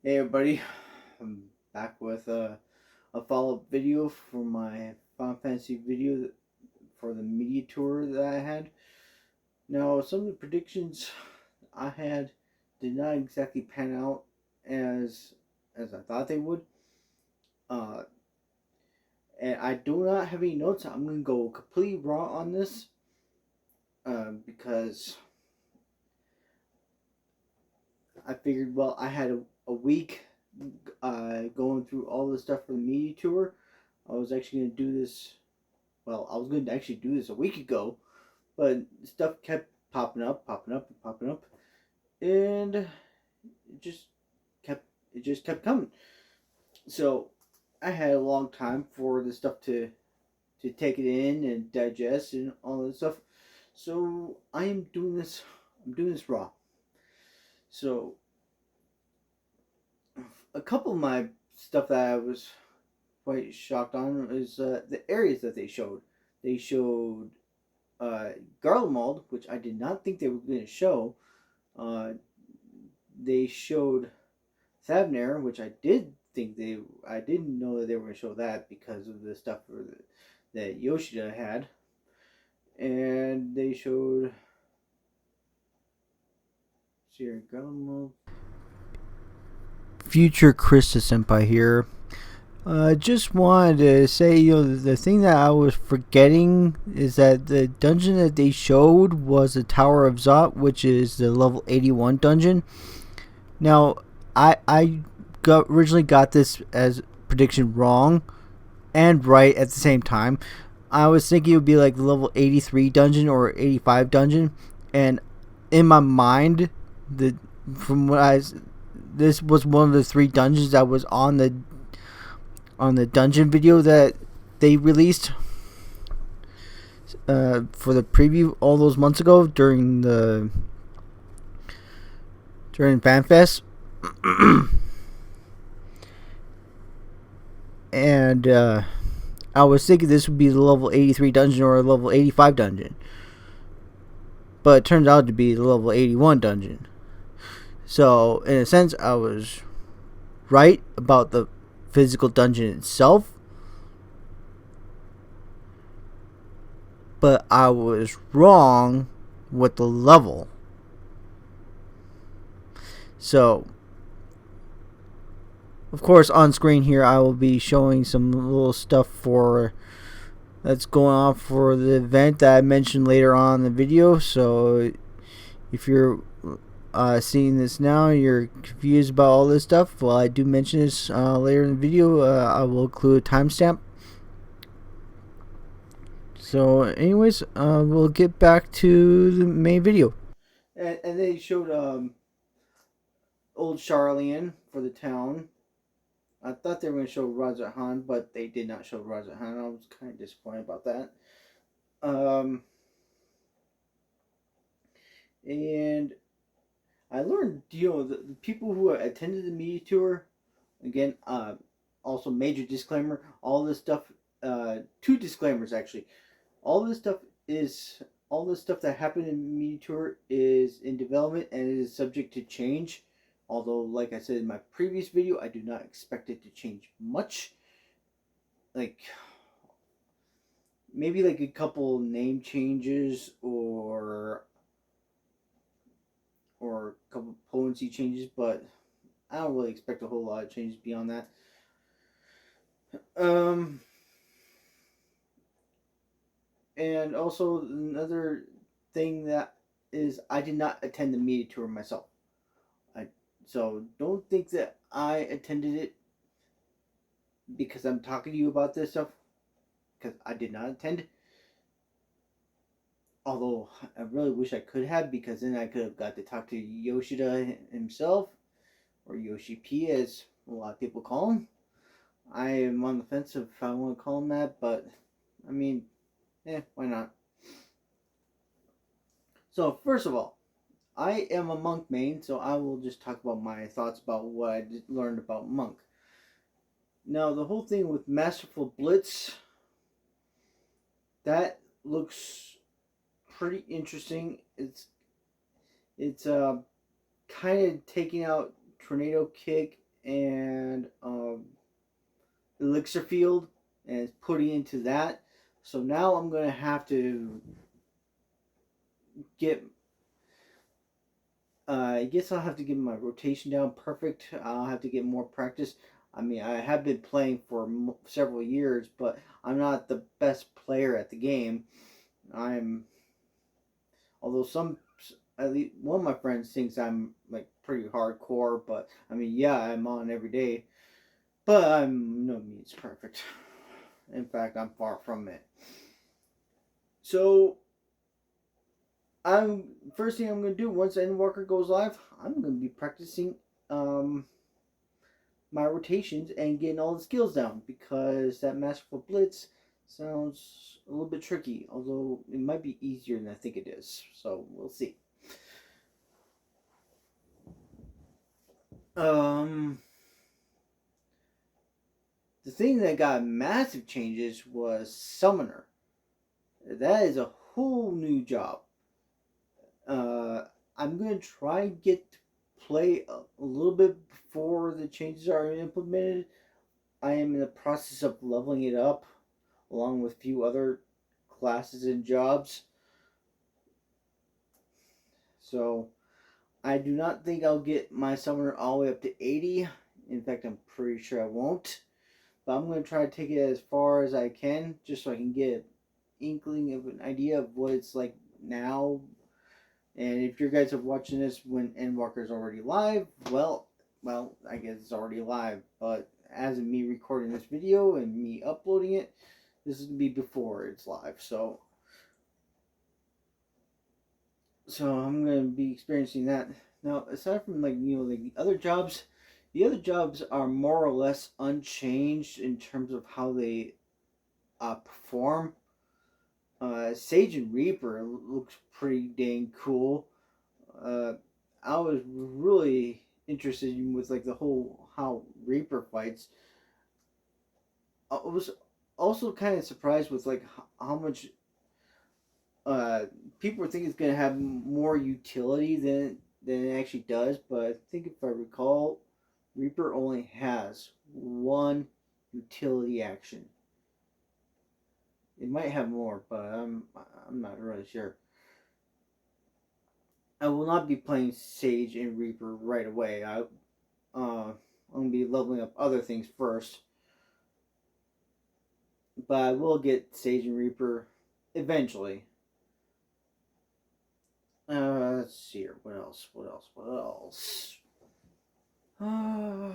Hey everybody, I'm back with a follow-up video for my Final Fantasy video for the media tour that I had. Now, some of the predictions I had did not exactly pan out as I thought they would. Uh, and I do not have any notes. I'm gonna go completely raw on this because I figured, well, I had a week going through all the stuff for the media tour. I was actually gonna do this. Well, I was going to actually do this a week ago, but stuff kept popping up, popping up, and popping up, and just kept it just kept coming. So I had a long time for the stuff to take it in and digest and all that stuff. So I am doing this. I'm doing this raw. So a couple of my stuff that I was quite shocked on is the areas that they showed. They showed Garlemald, which I did not think they were going to show. Uh, they showed Thavnair, which I didn't know that they were going to show that because of the stuff that Yoshida had, and they showed Sierra Garlemald. Future Krista Senpai here. Just wanted to say, the thing that I was forgetting is that the dungeon that they showed was the Tower of Zot, which is the level 81 dungeon. Now, I originally got this as prediction wrong and right at the same time. I was thinking it would be like the level 83 dungeon or 85 dungeon, and in my mind, the from what I this was one of the three dungeons that was on the dungeon video that they released for the preview all those months ago during FanFest. And I was thinking this would be the level 83 dungeon or a level 85 dungeon, but it turns out to be the level 81 dungeon. So in a sense, I was right about the physical dungeon itself, but I was wrong with the level. So, of course, on screen here, I will be showing some little stuff that's going on for the event that I mentioned later on in the video. So, if you're seeing this now, you're confused about all this stuff, well, I do mention this later in the video. I will include a timestamp. So, anyways, we'll get back to the main video. And they showed old Charlian for the town. I thought they were going to show Raja Han, but they did not show Raja Han. I was kind of disappointed about that. Um, and I learned, the people who attended the media tour, again, also major disclaimer, all this stuff, two disclaimers actually. All this stuff is, all this stuff that happened in the media tour is in development and it is subject to change. Although, like I said in my previous video, I do not expect it to change much. Like, maybe like a couple name changes or a couple potency changes, but I don't really expect a whole lot of changes beyond that. Um, and also another thing that is I did not attend the media tour myself. So don't think that I attended it because I'm talking to you about this stuff, because I did not attend. Although I really wish I could have, because then I could have got to talk to Yoshida himself, or Yoshi P as a lot of people call him. I am on the fence if I want to call him that, but I mean, why not? So first of all, I am a Monk main, so I will just talk about my thoughts about what I learned about Monk. Now, the whole thing with Masterful Blitz, that looks pretty interesting. It's kind of taking out Tornado Kick and elixir field and putting into that. So now I'm gonna have to get. I guess I'll have to get my rotation down perfect. I'll have to get more practice. I mean, I have been playing for several years, but I'm not the best player at the game. I'm, although some, at least one of my friends thinks I'm like pretty hardcore, but I mean, yeah, I'm on every day, but I'm no means perfect. In fact, I'm far from it. So I'm first thing I'm gonna do once Endwalker goes live, I'm gonna be practicing um, my rotations and getting all the skills down because that Masterful Blitz sounds a little bit tricky, although it might be easier than I think it is. So we'll see. Um, the thing that got massive changes was Summoner. That is a whole new job. Uh, I'm gonna try and get to play a little bit before the changes are implemented. I am in the process of leveling it up along with a few other classes and jobs. So I do not think I'll get my summoner all the way up to 80. In fact, I'm pretty sure I won't. But I'm going to try to take it as far as I can just so I can get an inkling of an idea of what it's like now. And if you guys are watching this when Endwalker is already live, well, I guess it's already live. But as of me recording this video and me uploading it, this is going to be before it's live. So I'm going to be experiencing that. Now, aside from the other jobs are more or less unchanged in terms of how they perform. Sage and Reaper looks pretty dang cool. Uh, I was really interested in with like the whole how Reaper fights. I was also kind of surprised with like how much uh, people think it's going to have more utility than it actually does. But I think if I recall, Reaper only has one utility action. It might have more, but I'm not really sure. I will not be playing Sage and Reaper right away. I'm gonna be leveling up other things first, but I will get Sage and Reaper eventually. Let's see here. What else? What else? What else? Uh,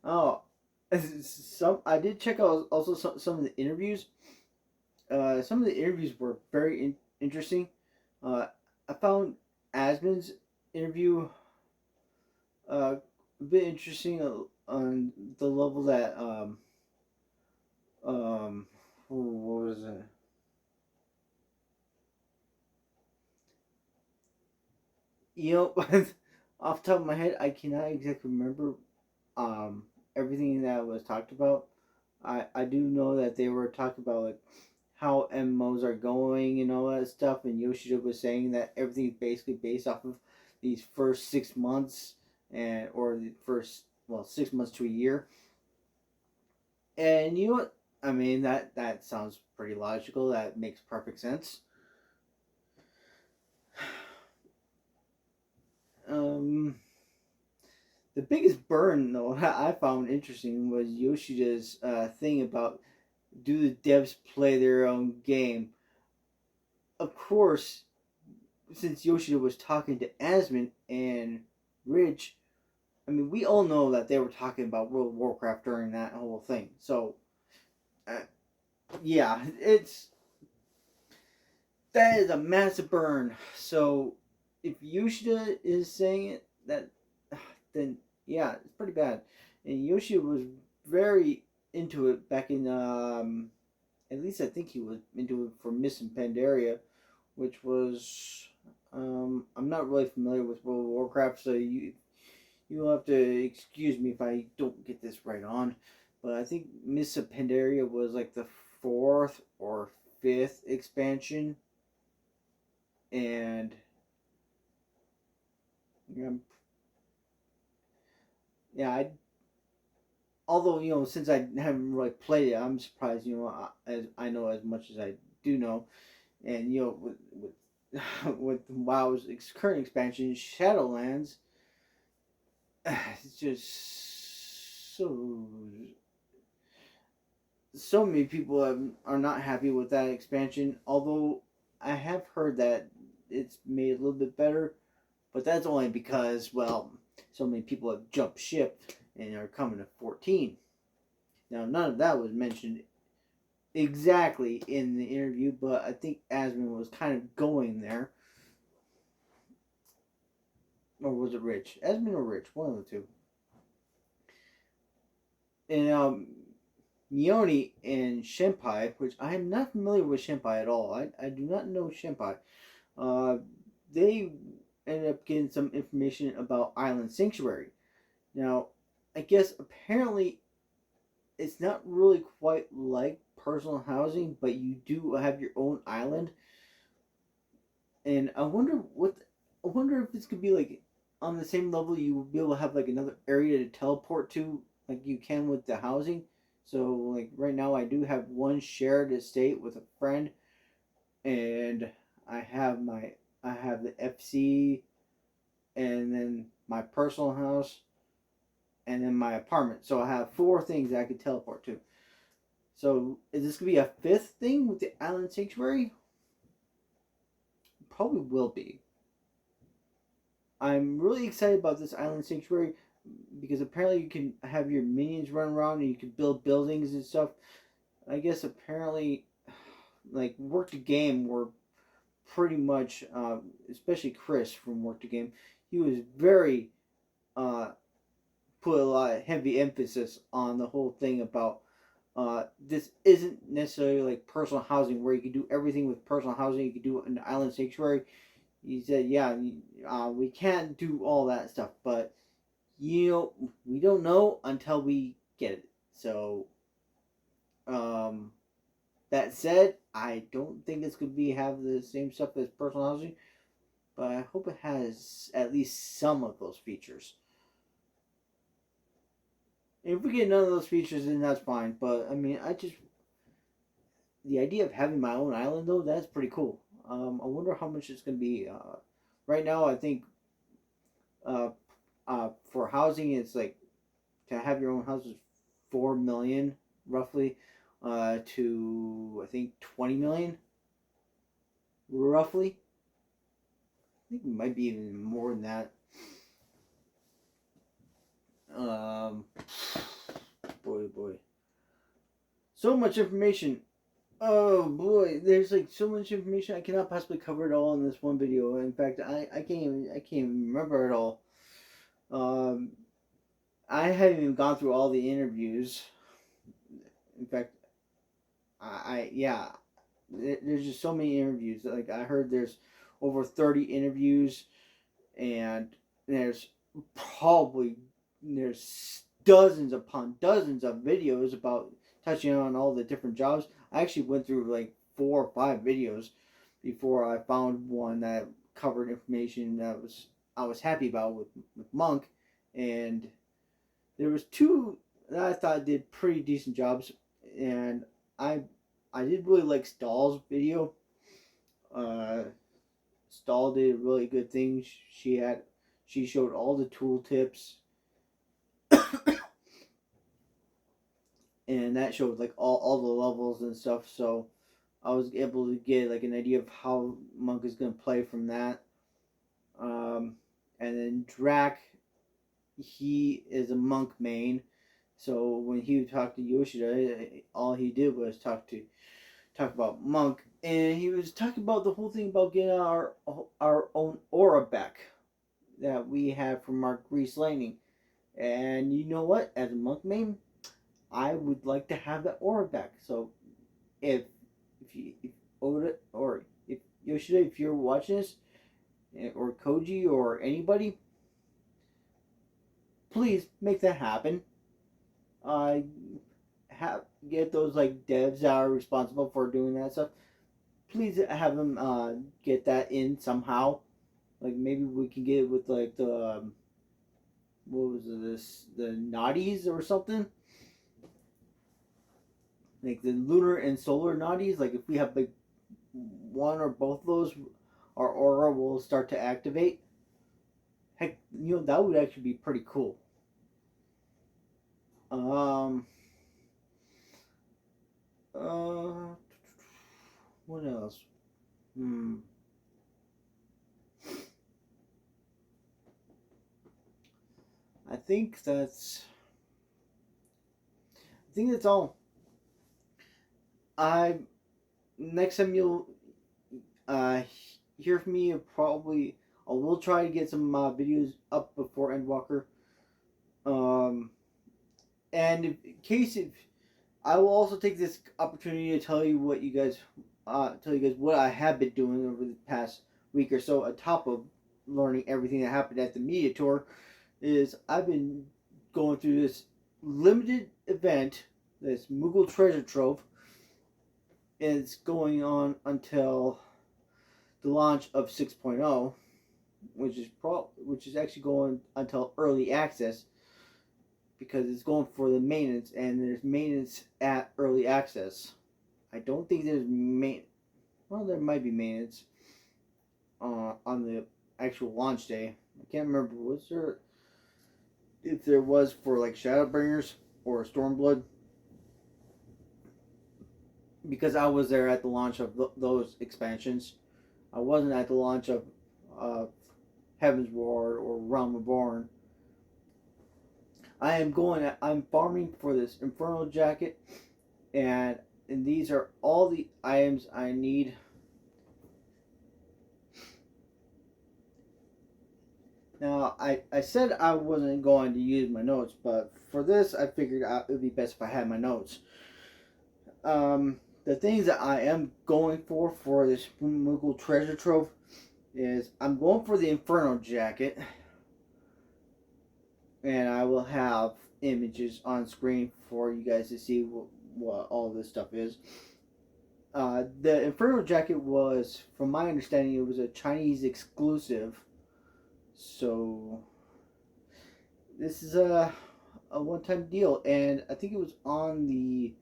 oh, some I did check out also some of the interviews. Some of the interviews were very interesting. Uh, I found Asmon's interview a bit interesting on the level that um what was it? You know, off the top of my head, I cannot exactly remember um everything that was talked about. I do know that they were talking about like how MMOs are going and all that stuff, and Yoshida was saying that everything's basically based off of these first 6 months and or the first 6 months to a year. And you know what? I mean that sounds pretty logical. That makes perfect sense. Um, the biggest burn though I found interesting was Yoshida's thing about do the devs play their own game. Of course, since Yoshida was talking to Asmon and Ridge, I mean, we all know that they were talking about World of Warcraft during that whole thing. So, uh, yeah, it's that is a massive burn. So, if Yoshida is saying it, that then yeah, it's pretty bad. And Yoshida was very into it back in at least I think he was into it for Miss and Pandaria, which was I'm not really familiar with World of Warcraft, so you'll have to excuse me if I don't get this right on. But I think Miss of Pandaria was like the fourth or fifth expansion. And um, yeah, although since I haven't really played it, I'm surprised. As I know as much as I do know, and with WoW's current expansion, Shadowlands, it's just so many people are not happy with that expansion. Although I have heard that it's made a little bit better, but that's only because so many people have jumped ship and are coming to 14. Now none of that was mentioned exactly in the interview, but I think Asmund was kind of going there. Or was it Rich? Asmund or Rich? One of the two. And Mione and Shenpai, which I am not familiar with Shenpai at all. I do not know Shenpai. Uh, they ended up getting some information about Island Sanctuary. Now, I guess apparently it's not really quite like personal housing, but you do have your own island. And I wonder if this could be like on the same level. You would be able to have like another area to teleport to, like you can with the housing. So like right now, I do have one shared estate with a friend, and I have I have the FC, and then my personal house, and then my apartment. So I have four things that I could teleport to. So is this gonna be a fifth thing with the island sanctuary? Probably will be. I'm really excited about this island sanctuary because apparently you can have your minions run around and you can build buildings and stuff. I guess apparently, like Work to Game were pretty much, especially Chris from Work to Game, he was very uh, put a lot of heavy emphasis on the whole thing about this isn't necessarily like personal housing where you can do everything with personal housing. You can do it in the island sanctuary. He said, "Yeah, we can't do all that stuff, but we don't know until we get it." So, um, that said, I don't think it's gonna be have the same stuff as personal housing, but I hope it has at least some of those features. If we get none of those features, then that's fine. But I mean, the idea of having my own island though, that's pretty cool. I wonder how much it's gonna be. Right now, I think uh, for housing, it's like to have your own house is 4 million roughly, to I think 20 million roughly. I think it might be even more than that. Um, boy, so much information. Oh boy, there's like so much information. I cannot possibly cover it all in this one video. In fact, I can't even remember it all. Um, I haven't even gone through all the interviews. In fact, yeah, there's just so many interviews. Like I heard there's over 30 interviews, and there's probably there's dozens upon dozens of videos about touching on all the different jobs. I actually went through like 4 or 5 videos before I found one that covered information that I was happy about with Monk, and there was two that I thought did pretty decent jobs, and I I did really like Stahl's video. Uh, Stahl did a really good thing. She showed all the tool tips, and that showed like all the levels and stuff. So I was able to get like an idea of how Monk is gonna play from that. Um, and then Drac, he is a Monk main. So when he would talk to Yoshida, all he did was talk about Monk, and he was talking about the whole thing about getting our own aura back that we had from our Grease Lightning. And you know what? As a Monk main, I would like to have that aura back. So if if Oda or if Yoshida, if you're watching this, or Koji or anybody, please make that happen. Uh, have get those like devs that are responsible for doing that stuff. please have them get that in somehow. Like maybe we can get it with like the what was this, the naughties or something, like the lunar and solar naughties. Like if we have like one or both of those, our aura will start to activate. Heck, that would actually be pretty cool. Um, uh, what else? Hmm. I think that's. I think that's all. I Next time you'll uh hear from me, probably I will try to get some videos up before Endwalker. Um, and in case if I will also take this opportunity to tell you what you guys what I have been doing over the past week or so. On top of learning everything that happened at the media tour, is I've been going through this limited event, this Moogle Treasure Trove. And it's going on until the launch of 6.0, which is actually going until early access, because it's going for the maintenance, and there's maintenance at early access. I don't think there's well, there might be maintenance on the actual launch day. I can't remember. Was there, if there was for like Shadowbringers or Stormblood? Because I was there at the launch of those expansions. I wasn't at the launch of uh, Heaven's Ward or Realm Reborn. I'm farming for this Infernal Jacket, and these are all the items I need. Now, I said I wasn't going to use my notes, but for this, I figured it would be best if I had my notes. The things that I am going for this Moogle Treasure Trove is I'm going for the Infernal Jacket, and I will have images on screen for you guys to see what all this stuff is. The Infernal Jacket was, from my understanding, it was a Chinese exclusive. So this is a one-time deal, and I think it was on the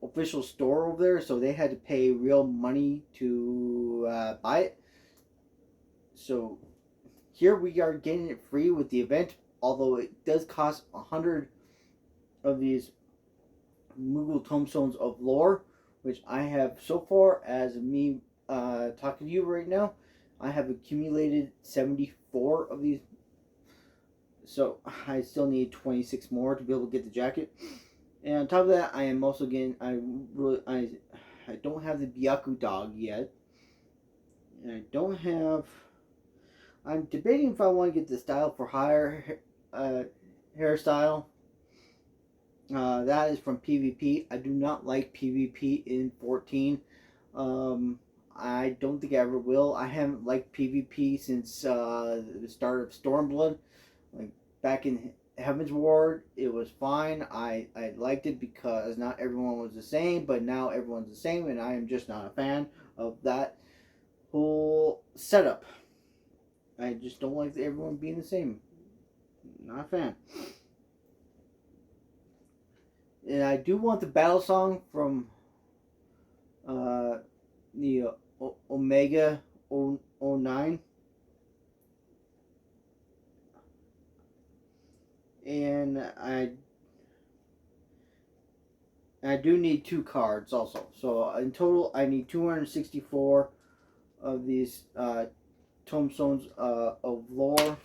official store over there, so they had to pay real money to buy it. So here we are getting it free with the event, although it does cost 100 of these Moogle Tomestones of Lore, which I have so far, as me talking to you right now, I have accumulated 74 of these. So I still need 26 more to be able to get the jacket. And on top of that, I am also getting, I don't have the Byaku dog yet. And I don't have, I'm debating if I want to get the Style for Hire hairstyle. That is from PvP. I do not like PvP in 14. I don't think I ever will. I haven't liked PvP since the start of Stormblood. Like back in Heaven's Ward, it was fine. I liked it because not everyone was the same, but now everyone's the same, and I am just not a fan of that whole setup. I just don't like everyone being the same. Not a fan. And I do want the battle song from the Omega 09. And I do need 2 cards also. So in total, I need 264 of these tomestones of lore.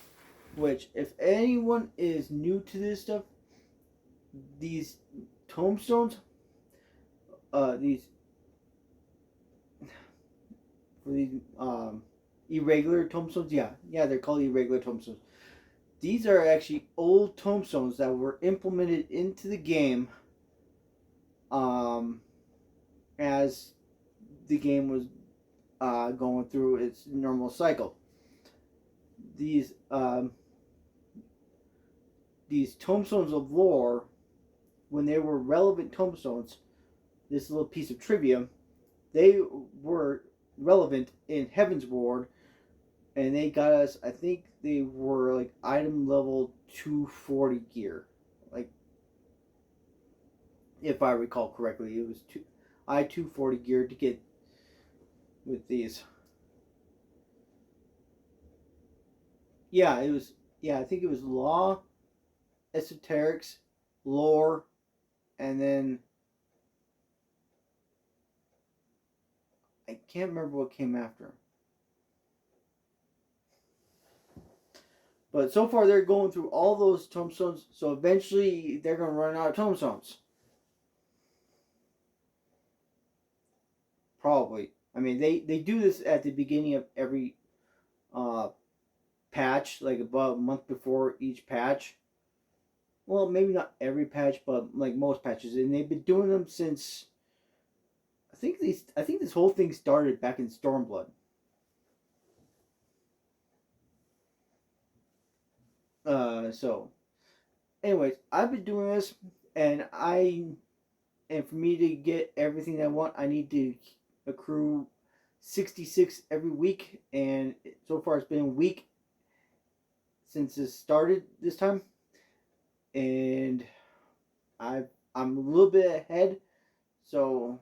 Which, if anyone is new to this stuff, these tomestones, these for these irregular tomestones, yeah, they're called irregular tomestones. These are actually old tomestones that were implemented into the game as the game was going through its normal cycle. These tomestones of lore, when they were relevant tomestones, this little piece of trivia, they were relevant in Heaven's Ward, and they got us. I think they were like item level 240 gear, like if I recall correctly, it was I 240 gear to get with these. Yeah, it was. Yeah, I think it was law, esoterics, lore, and then I can't remember what came after. But so far, they're going through all those tombstones. So eventually, they're going to run out of tombstones. Probably. I mean, they do this at the beginning of every uh, patch, like about a month before each patch. Well, maybe not every patch, but like most patches, and they've been doing them since I think this whole thing started back in Stormblood. So, anyways, I've been doing this, and for me to get everything I want, I need to accrue 66 every week, and so far it's been a week since this started this time, and I I'm a little bit ahead, so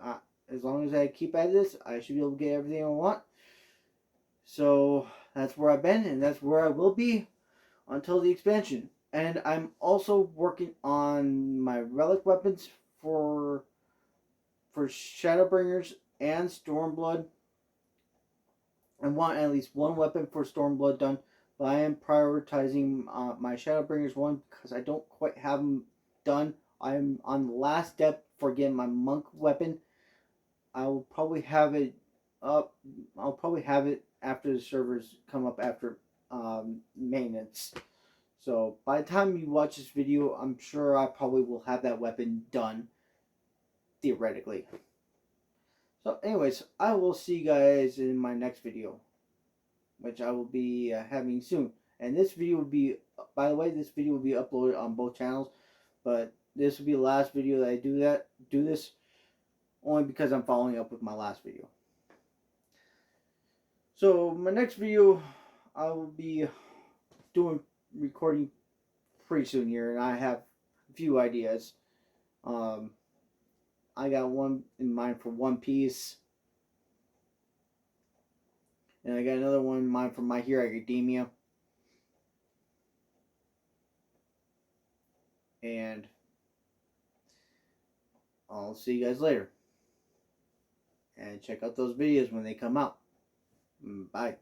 uh, as long as I keep at this, I should be able to get everything I want. So that's where I've been, and that's where I will be until the expansion. And I'm also working on my relic weapons for for Shadowbringers and Stormblood. I want at least one weapon for Stormblood done, but I am prioritizing my Shadowbringers one because I don't quite have them done. I'm on the last step for getting my monk weapon. I will probably have it up. I'll probably have it after the servers come up after maintenance. So by the time you watch this video, I'm sure I probably will have that weapon done theoretically. So, anyways, I will see you guys in my next video, which I will be having soon. And this video will be, by the way, this video will be uploaded on both channels. But this will be the last video that I do this, only because I'm following up with my last video. So my next video, I will be doing recording pretty soon here, and I have a few ideas. Um, I got one in mind for One Piece, and I got another one in mind for My Hero Academia. And I'll see you guys later. And check out those videos when they come out. Bye.